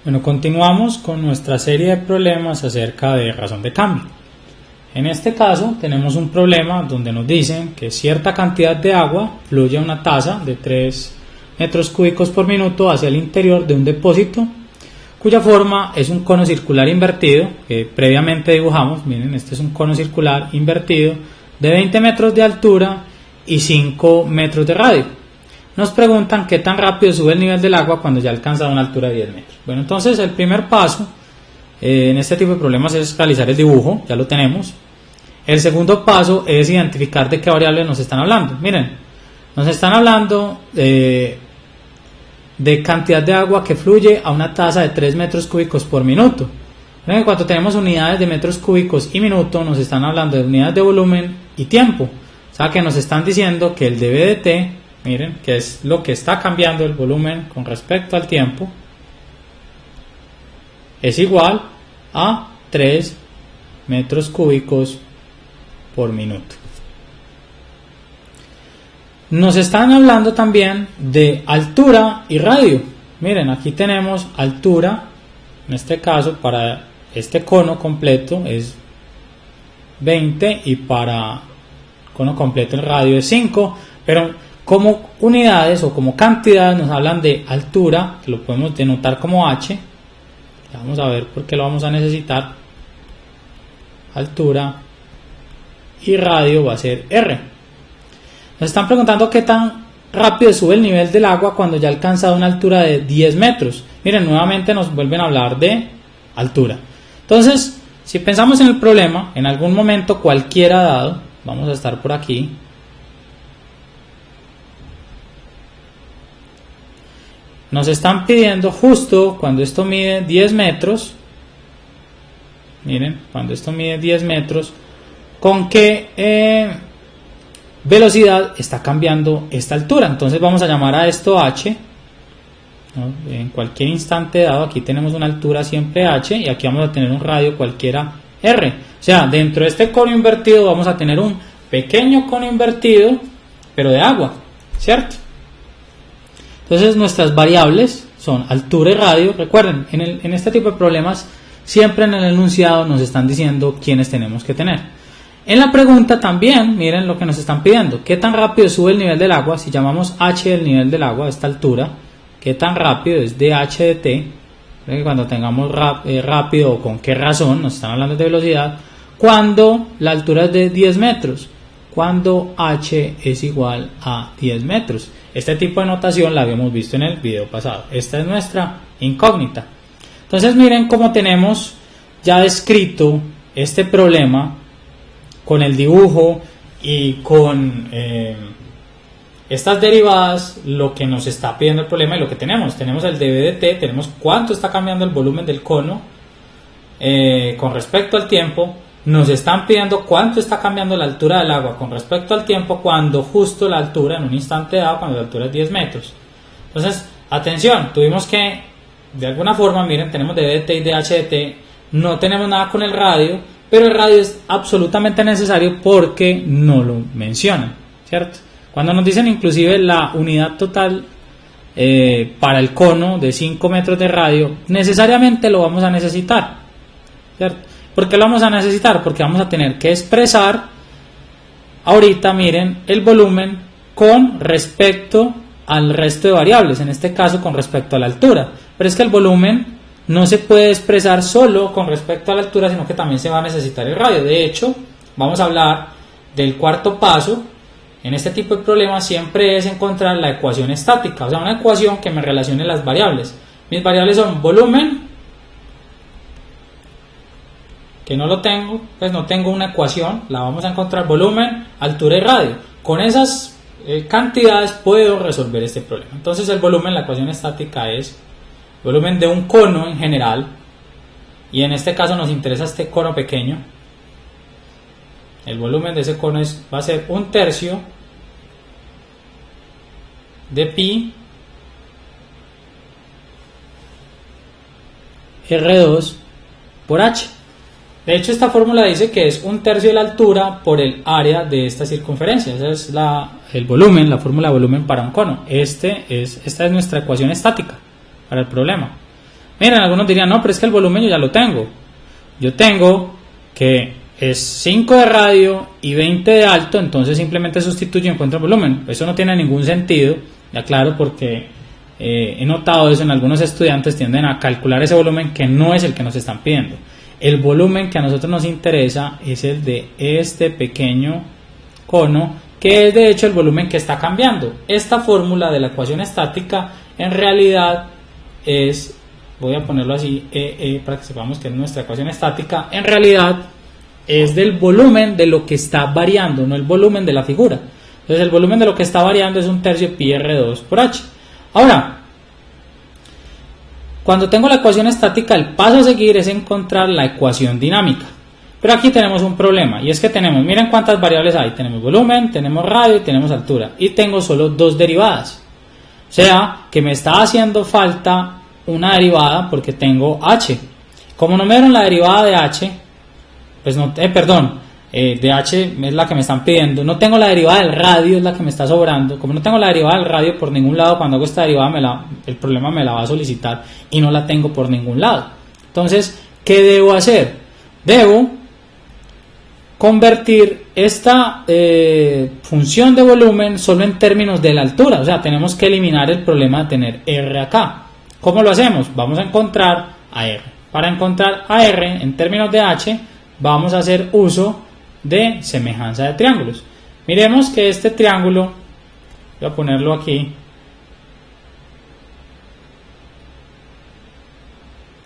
Bueno, continuamos con nuestra serie de problemas acerca de razón de cambio. En este caso tenemos un problema donde nos dicen que cierta cantidad de agua fluye a una tasa de 3 metros cúbicos por minuto hacia el interior de un depósito cuya forma es un cono circular invertido que previamente dibujamos. Miren, este es un cono circular invertido de 20 metros de altura y 5 metros de radio. Nos preguntan qué tan rápido sube el nivel del agua cuando ya alcanza una altura de 10 metros. Bueno, entonces el primer paso en este tipo de problemas es realizar el dibujo, ya lo tenemos. El segundo paso es identificar de qué variables nos están hablando. Miren, nos están hablando de cantidad de agua que fluye a una tasa de 3 metros cúbicos por minuto. Miren, cuando tenemos unidades de metros cúbicos y minuto, nos están hablando de unidades de volumen y tiempo. O sea que nos están diciendo que el dB de T, miren, que es lo que está cambiando el volumen con respecto al tiempo, es igual a 3 metros cúbicos por minuto. Nos están hablando también de altura y radio. Miren, aquí tenemos altura, en este caso para este cono completo es 20 y para cono completo el radio es 5, pero como unidades o como cantidades nos hablan de altura, que lo podemos denotar como H. Vamos a ver por qué lo vamos a necesitar. Altura y radio va a ser R. Nos están preguntando qué tan rápido sube el nivel del agua cuando ya ha alcanzado una altura de 10 metros. Miren, nuevamente nos vuelven a hablar de altura. Entonces, si pensamos en el problema, en algún momento cualquiera dado, vamos a estar por aquí. Nos están pidiendo justo cuando esto mide 10 metros. Miren, cuando esto mide 10 metros, ¿con qué velocidad está cambiando esta altura? Entonces vamos a llamar a esto H, ¿no? En cualquier instante dado, aquí tenemos una altura siempre H y aquí vamos a tener un radio cualquiera R. O sea, dentro de este cono invertido vamos a tener un pequeño cono invertido, pero de agua, ¿cierto? Entonces nuestras variables son altura y radio. Recuerden, en este tipo de problemas siempre en el enunciado nos están diciendo quiénes tenemos que tener. En la pregunta también, miren lo que nos están pidiendo. ¿Qué tan rápido sube el nivel del agua? Si llamamos H el nivel del agua a esta altura, ¿qué tan rápido es dH de T? Cuando tengamos rápido o con qué razón, nos están hablando de velocidad, cuando la altura es de 10 metros, cuando H es igual a 10 metros. Este tipo de notación la habíamos visto en el video pasado. Esta es nuestra incógnita. Entonces miren cómo tenemos ya descrito este problema con el dibujo y con estas derivadas, lo que nos está pidiendo el problema y lo que tenemos. Tenemos el dB de T, tenemos cuánto está cambiando el volumen del cono con respecto al tiempo. Nos están pidiendo cuánto está cambiando la altura del agua con respecto al tiempo cuando justo la altura en un instante dado, cuando la altura es 10 metros. Entonces, atención, tuvimos que, de alguna forma, miren, tenemos dB de T y dH de T, no tenemos nada con el radio, pero el radio es absolutamente necesario porque no lo mencionan, ¿cierto? Cuando nos dicen inclusive la unidad total para el cono de 5 metros de radio, necesariamente lo vamos a necesitar, ¿cierto? ¿Por qué lo vamos a necesitar? Porque vamos a tener que expresar ahorita, miren, el volumen con respecto al resto de variables, en este caso con respecto a la altura. Pero es que el volumen no se puede expresar solo con respecto a la altura, sino que también se va a necesitar el radio. De hecho, vamos a hablar del cuarto paso. En este tipo de problemas siempre es encontrar la ecuación estática, o sea, una ecuación que me relacione las variables. Mis variables son volumen, que no lo tengo, pues no tengo una ecuación, la vamos a encontrar, volumen, altura y radio. Con esas cantidades puedo resolver este problema. Entonces el volumen, la ecuación estática es volumen de un cono en general, y en este caso nos interesa este cono pequeño. El volumen de ese cono va a ser 1/3 de pi R2 por H. De hecho, esta fórmula dice que es 1/3 de la altura por el área de esta circunferencia. Esa es el volumen, la fórmula de volumen para un cono. Esta es nuestra ecuación estática para el problema. Miren, algunos dirían, no, pero es que el volumen yo ya lo tengo. Yo tengo que es 5 de radio y 20 de alto, entonces simplemente sustituyo y encuentro el volumen. Eso no tiene ningún sentido, ya claro, porque he notado eso en algunos estudiantes, tienden a calcular ese volumen que no es el que nos están pidiendo. El volumen que a nosotros nos interesa es el de este pequeño cono, que es de hecho el volumen que está cambiando. Esta fórmula de la ecuación estática en realidad es, voy a ponerlo así, para que sepamos que es nuestra ecuación estática, en realidad es del volumen de lo que está variando, no el volumen de la figura. Entonces el volumen de lo que está variando es 1/3 pi r2 por h. Ahora, cuando tengo la ecuación estática, el paso a seguir es encontrar la ecuación dinámica. Pero aquí tenemos un problema, y es que tenemos, miren cuántas variables hay, tenemos volumen, tenemos radio y tenemos altura, y tengo solo 2 derivadas. O sea, que me está haciendo falta una derivada porque tengo h. Como no me dieron la derivada de h, pues no, de h es la que me están pidiendo, no tengo la derivada del radio, es la que me está sobrando. Como no tengo la derivada del radio por ningún lado, cuando hago esta derivada el problema me la va a solicitar y no la tengo por ningún lado. Entonces, ¿qué debo hacer? Debo convertir esta función de volumen solo en términos de la altura, o sea, tenemos que eliminar el problema de tener r acá. ¿Cómo lo hacemos? Vamos a encontrar a r. Para encontrar a r en términos de h, vamos a hacer uso de semejanza de triángulos. Miremos que este triángulo, voy a ponerlo aquí,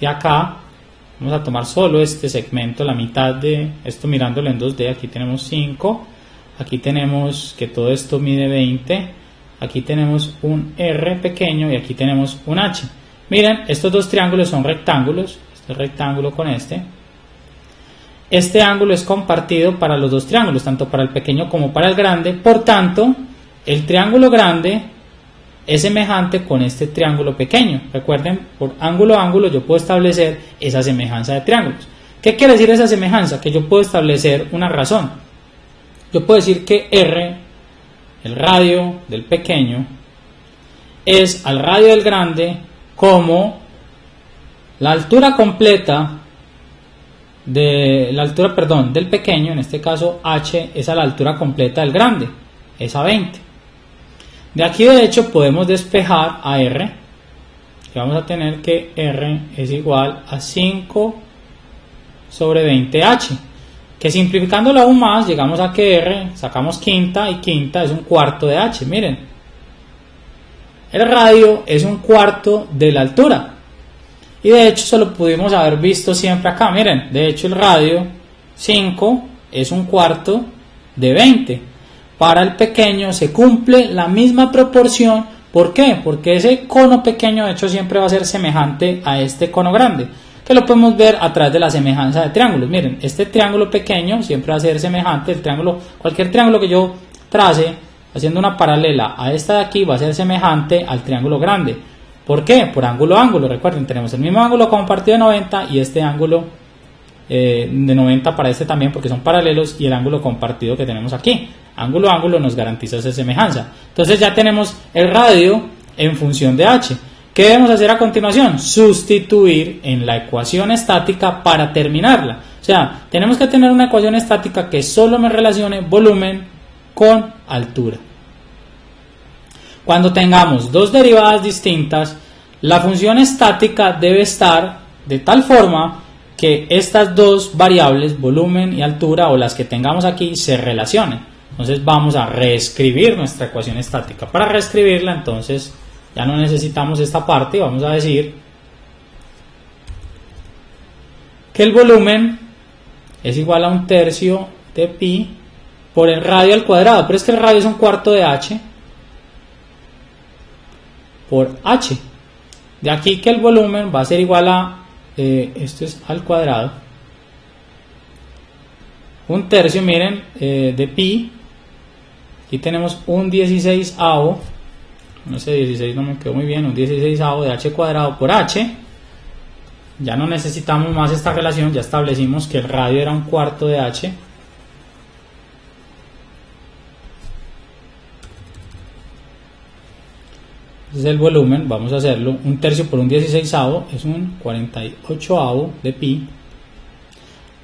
y acá vamos a tomar solo este segmento, la mitad de esto mirándolo en 2D. Aquí tenemos 5, aquí tenemos que todo esto mide 20, aquí tenemos un r pequeño y aquí tenemos un h. Miren, estos dos triángulos son rectángulos, este rectángulo con este. Este ángulo es compartido para los dos triángulos, tanto para el pequeño como para el grande. Por tanto, el triángulo grande es semejante con este triángulo pequeño. Recuerden, por ángulo a ángulo yo puedo establecer esa semejanza de triángulos. ¿Qué quiere decir esa semejanza? Que yo puedo establecer una razón. Yo puedo decir que r, el radio del pequeño, es al radio del grande como la altura completa del pequeño, en este caso h es a la altura completa del grande, es a 20. De aquí de hecho podemos despejar a r, que vamos a tener que r es igual a 5 sobre 20h, que simplificándolo aún más llegamos a que r, sacamos quinta y quinta es un cuarto de h. Miren, el radio es un cuarto de la altura. Y de hecho eso lo pudimos haber visto siempre acá. Miren, de hecho el radio 5 es un cuarto de 20. Para el pequeño se cumple la misma proporción. ¿Por qué? Porque ese cono pequeño de hecho siempre va a ser semejante a este cono grande, que lo podemos ver a través de la semejanza de triángulos. Miren, este triángulo pequeño siempre va a ser semejante, cualquier triángulo que yo trace haciendo una paralela a esta de aquí va a ser semejante al triángulo grande. ¿Por qué? Por ángulo a ángulo. Recuerden, tenemos el mismo ángulo compartido de 90 y este ángulo de 90 para este también, porque son paralelos, y el ángulo compartido que tenemos aquí. Ángulo a ángulo nos garantiza esa semejanza. Entonces ya tenemos el radio en función de h. ¿Qué debemos hacer a continuación? Sustituir en la ecuación estática para terminarla. O sea, tenemos que tener una ecuación estática que solo me relacione volumen con altura. Cuando tengamos dos derivadas distintas, la función estática debe estar de tal forma que estas dos variables, volumen y altura, o las que tengamos aquí, se relacionen. Entonces vamos a reescribir nuestra ecuación estática. Para reescribirla, entonces, ya no necesitamos esta parte, vamos a decir que el volumen es igual a 1/3 de pi por el radio al cuadrado, pero es que el radio es un cuarto de h por h. De aquí que el volumen va a ser igual a, esto es al cuadrado, 1/3, miren, de pi. Aquí tenemos un 16avo, no sé, 16 no me quedó muy bien, un 16avo de h cuadrado por h. Ya no necesitamos más esta relación, ya establecimos que el radio era un cuarto de h. Entonces el volumen, vamos a hacerlo, 1/3 por 1/16 es un 48 de pi.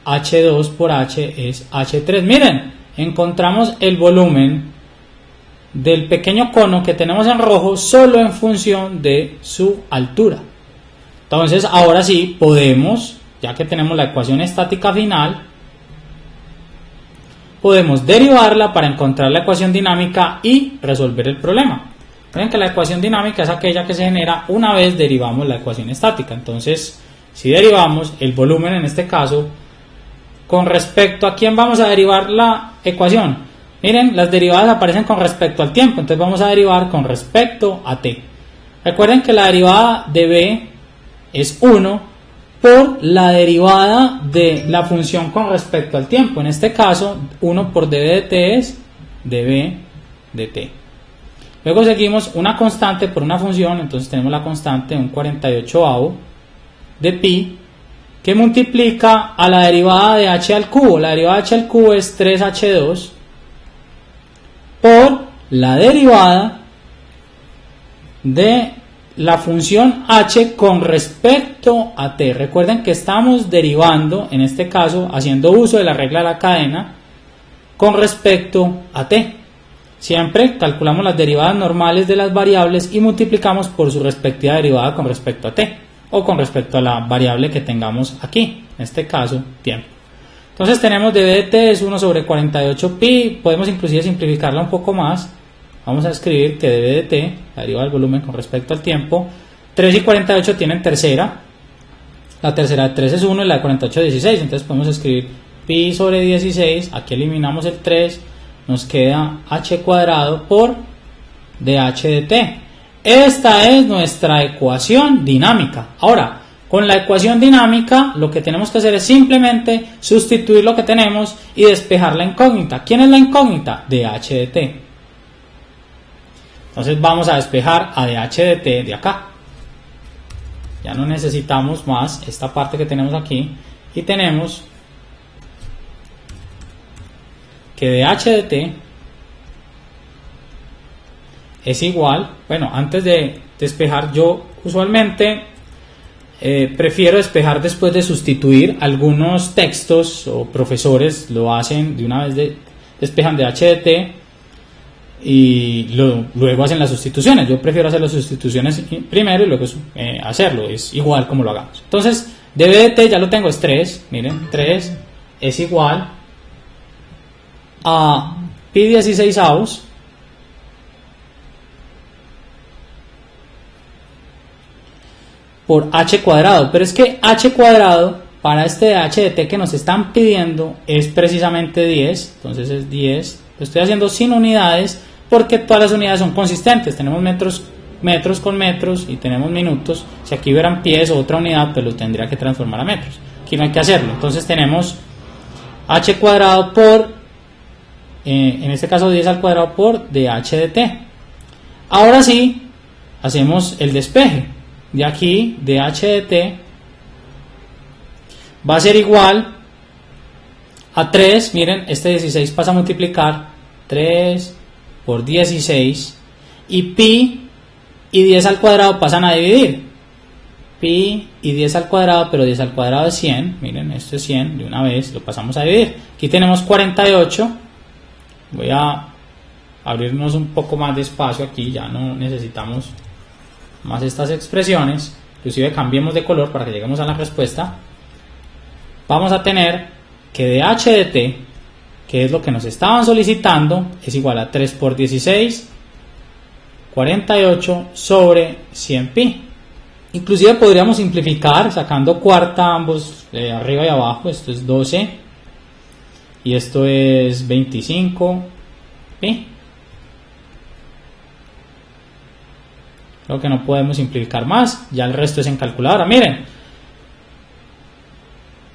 H2 por H es H3. Miren, encontramos el volumen del pequeño cono que tenemos en rojo solo en función de su altura. Entonces ahora sí podemos, ya que tenemos la ecuación estática final, podemos derivarla para encontrar la ecuación dinámica y resolver el problema. Miren que la ecuación dinámica es aquella que se genera una vez derivamos la ecuación estática. Entonces, si derivamos el volumen en este caso, con respecto a quién vamos a derivar la ecuación. Miren, las derivadas aparecen con respecto al tiempo, entonces vamos a derivar con respecto a t. Recuerden que la derivada de b es 1 por la derivada de la función con respecto al tiempo. En este caso, 1 por dv de t es dv de t. Luego seguimos una constante por una función, entonces tenemos la constante un 48 de pi, que multiplica a la derivada de h al cubo. La derivada de h al cubo es 3h2 por la derivada de la función h con respecto a t. Recuerden que estamos derivando, en este caso, haciendo uso de la regla de la cadena con respecto a t. Siempre calculamos las derivadas normales de las variables y multiplicamos por su respectiva derivada con respecto a t, o con respecto a la variable que tengamos aquí, en este caso, tiempo. Entonces tenemos dv de t es 1 sobre 48 pi, podemos inclusive simplificarla un poco más. Vamos a escribir que dv de t, la derivada del volumen con respecto al tiempo, 3 y 48 tienen tercera, la tercera de 3 es 1 y la de 48 es 16, entonces podemos escribir pi sobre 16, aquí eliminamos el 3, nos queda h cuadrado por dh de t. Esta es nuestra ecuación dinámica. Ahora, con la ecuación dinámica lo que tenemos que hacer es simplemente sustituir lo que tenemos y despejar la incógnita. ¿Quién es la incógnita? dh de t. Entonces vamos a despejar a dh de t de acá. Ya no necesitamos más esta parte que tenemos aquí y tenemos que dh de t es igual, bueno, antes de despejar, yo usualmente prefiero despejar después de sustituir. Algunos textos o profesores lo hacen de una vez, despejan dh de t y luego hacen las sustituciones. Yo prefiero hacer las sustituciones primero y luego hacerlo, es igual como lo hagamos. Entonces dv de t ya lo tengo, es 3, miren, 3 es igual a pi 16avos por h cuadrado, pero es que h cuadrado para este dh de t que nos están pidiendo es precisamente 10, entonces es 10, lo estoy haciendo sin unidades porque todas las unidades son consistentes, tenemos metros con metros y tenemos minutos. Si aquí hubieran pies o otra unidad, pues lo tendría que transformar a metros, aquí no hay que hacerlo. Entonces tenemos h cuadrado por en este caso 10 al cuadrado por dh de t. Ahora sí hacemos el despeje. De aquí dh de t va a ser igual a 3, miren, este 16 pasa a multiplicar 3 por 16 y pi y 10 al cuadrado pasan a dividir. Pi y 10 al cuadrado, pero 10 al cuadrado es 100, miren, esto es 100, de una vez lo pasamos a dividir. Aquí tenemos 48, voy a abrirnos un poco más de espacio aquí, ya no necesitamos más estas expresiones, inclusive cambiemos de color para que lleguemos a la respuesta. Vamos a tener que dh de t, que es lo que nos estaban solicitando, es igual a 3 por 16, 48 sobre 100 pi. Inclusive podríamos simplificar sacando cuarta ambos arriba y abajo. Esto es 12 y esto es 25 pi. Creo que no podemos simplificar más, ya el resto es en calculadora. Miren,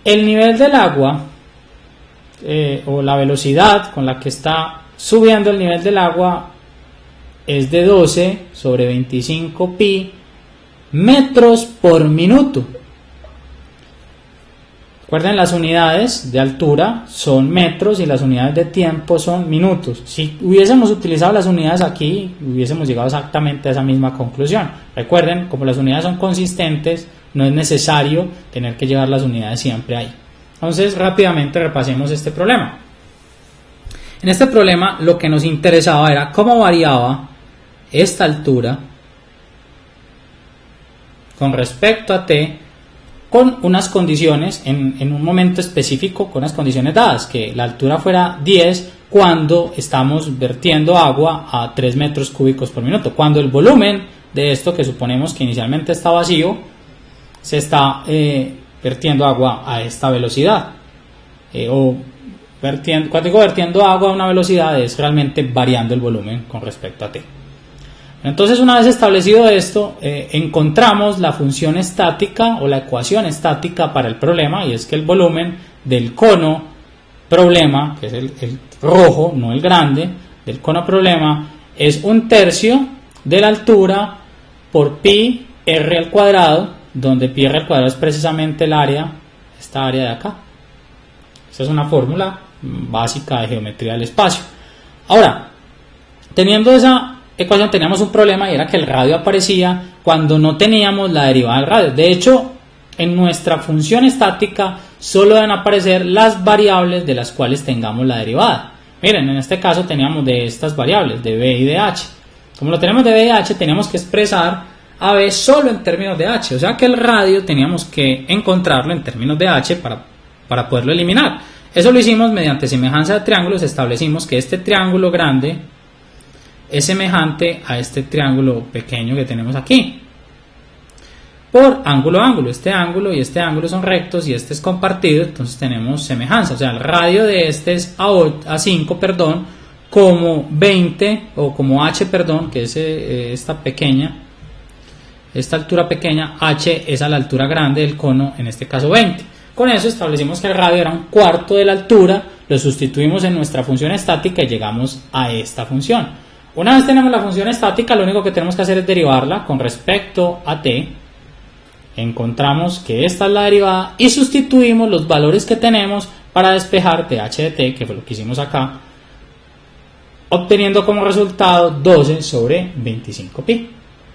el nivel del agua o la velocidad con la que está subiendo el nivel del agua es de 12 sobre 25 pi metros por minuto. Recuerden, las unidades de altura son metros y las unidades de tiempo son minutos. Si hubiésemos utilizado las unidades aquí, hubiésemos llegado exactamente a esa misma conclusión. Recuerden, como las unidades son consistentes, no es necesario tener que llevar las unidades siempre ahí. Entonces, rápidamente repasemos este problema. En este problema, lo que nos interesaba era cómo variaba esta altura con respecto a t, con unas condiciones en un momento específico, con unas condiciones dadas, que la altura fuera 10 cuando estamos vertiendo agua a 3 metros cúbicos por minuto, cuando el volumen de esto, que suponemos que inicialmente está vacío, se está vertiendo agua a esta velocidad, cuando digo vertiendo agua a una velocidad, es realmente variando el volumen con respecto a t. Entonces, una vez establecido esto, encontramos la función estática o la ecuación estática para el problema, y es que el volumen del cono problema, que es el rojo, no el grande, del cono problema, es 1/3 de la altura por pi r al cuadrado, donde pi r al cuadrado es precisamente el área, esta área de acá. Esa es una fórmula básica de geometría del espacio. Ahora, teniendo esa ecuación, teníamos un problema, y era que el radio aparecía cuando no teníamos la derivada del radio. De hecho, en nuestra función estática solo deben aparecer las variables de las cuales tengamos la derivada. Miren, en este caso teníamos de estas variables, de b y de h. Como lo tenemos de b y de h, teníamos que expresar a b solo en términos de h, o sea que el radio teníamos que encontrarlo en términos de h para poderlo eliminar. Eso lo hicimos mediante semejanza de triángulos. Establecimos que este triángulo grande es semejante a este triángulo pequeño que tenemos aquí por ángulo a ángulo. Este ángulo y este ángulo son rectos y este es compartido, entonces tenemos semejanza. O sea, el radio de este es a 5, perdón, como 20 o como h, perdón, que es esta altura pequeña, h es a la altura grande del cono, en este caso 20. Con eso establecimos que el radio era 1/4 de la altura, lo sustituimos en nuestra función estática y llegamos a esta función. Una vez tenemos la función estática, lo único que tenemos que hacer es derivarla con respecto a t. Encontramos que esta es la derivada y sustituimos los valores que tenemos para despejar dh de t, que fue lo que hicimos acá, obteniendo como resultado 12 sobre 25pi.